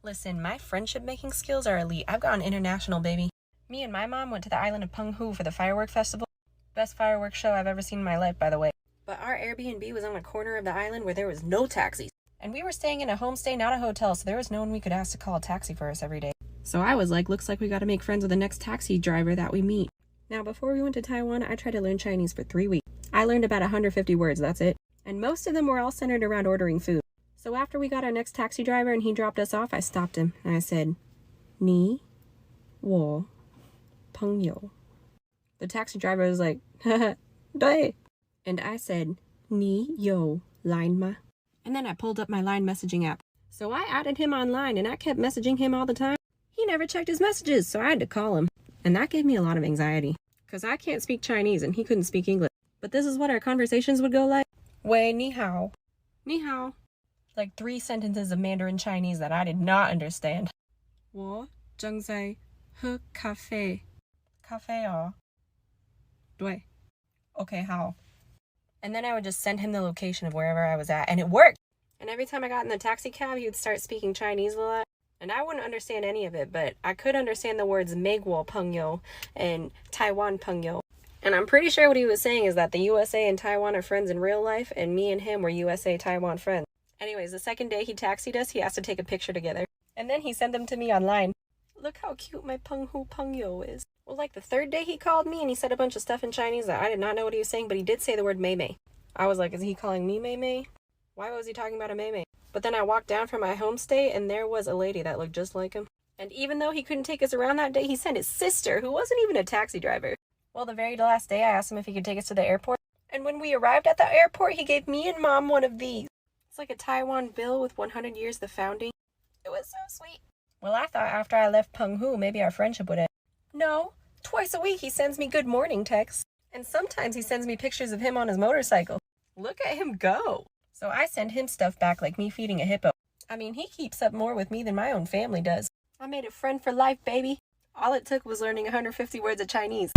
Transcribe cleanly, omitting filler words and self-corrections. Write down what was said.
Listen, my friendship making skills are elite. I've gone international, baby. Me and my mom went to the island of Penghu for the firework festival. Best fireworks show I've ever seen in my life, by the way. But our Airbnb was on a corner of the island where there was no taxis. And we were staying in a homestay, not a hotel, so there was no one we could ask to call a taxi for us every day. So I was like, looks like we gotta make friends with the next taxi driver that we meet. Now, before we went to Taiwan, I tried to learn Chinese for 3 weeks. I learned about 150 words, that's it. And most of them were all centered around ordering food. So after we got our next taxi driver and he dropped us off, I stopped him and I said, 你我朋友. The taxi driver was like, haha, 对. And I said, 你有 Line 吗? And then I pulled up my Line messaging app. So I added him online and I kept messaging him all the time. He never checked his messages, so I had to call him. And that gave me a lot of anxiety. Because I can't speak Chinese and he couldn't speak English. But this is what our conversations would go like. 喂,你好. 你好. Like 3 sentences of Mandarin Chinese that I did not understand. 我正在喝咖啡. 咖啡哦. 对. Okay, how? And then I would just send him the location of wherever I was at, and it worked! And every time I got in the taxi cab, he would start speaking Chinese a lot. And I wouldn't understand any of it, but I could understand the words 美国朋友 and Taiwan 朋友. And I'm pretty sure what he was saying is that the USA and Taiwan are friends in real life, and me and him were USA-Taiwan friends. Anyways, the second day he taxied us, he asked to take a picture together. And then he sent them to me online. Look how cute my Penghu Pengyo is. Well, like the third day he called me and he said a bunch of stuff in Chinese that I did not know what he was saying, but he did say the word Mei Mei. I was like, is he calling me Mei Mei? Why was he talking about a Mei Mei? But then I walked down from my homestay and there was a lady that looked just like him. And even though he couldn't take us around that day, he sent his sister, who wasn't even a taxi driver. Well, the very last day I asked him if he could take us to the airport. And when we arrived at the airport, he gave me and Mom one of these. It's like a Taiwan bill with 100 years of founding. It was so sweet. Well, I thought after I left Penghu, maybe our friendship would end. No, twice a week he sends me good morning texts. And sometimes he sends me pictures of him on his motorcycle. Look at him go. So I send him stuff back like me feeding a hippo. I mean, he keeps up more with me than my own family does. I made a friend for life, baby. All it took was learning 150 words of Chinese.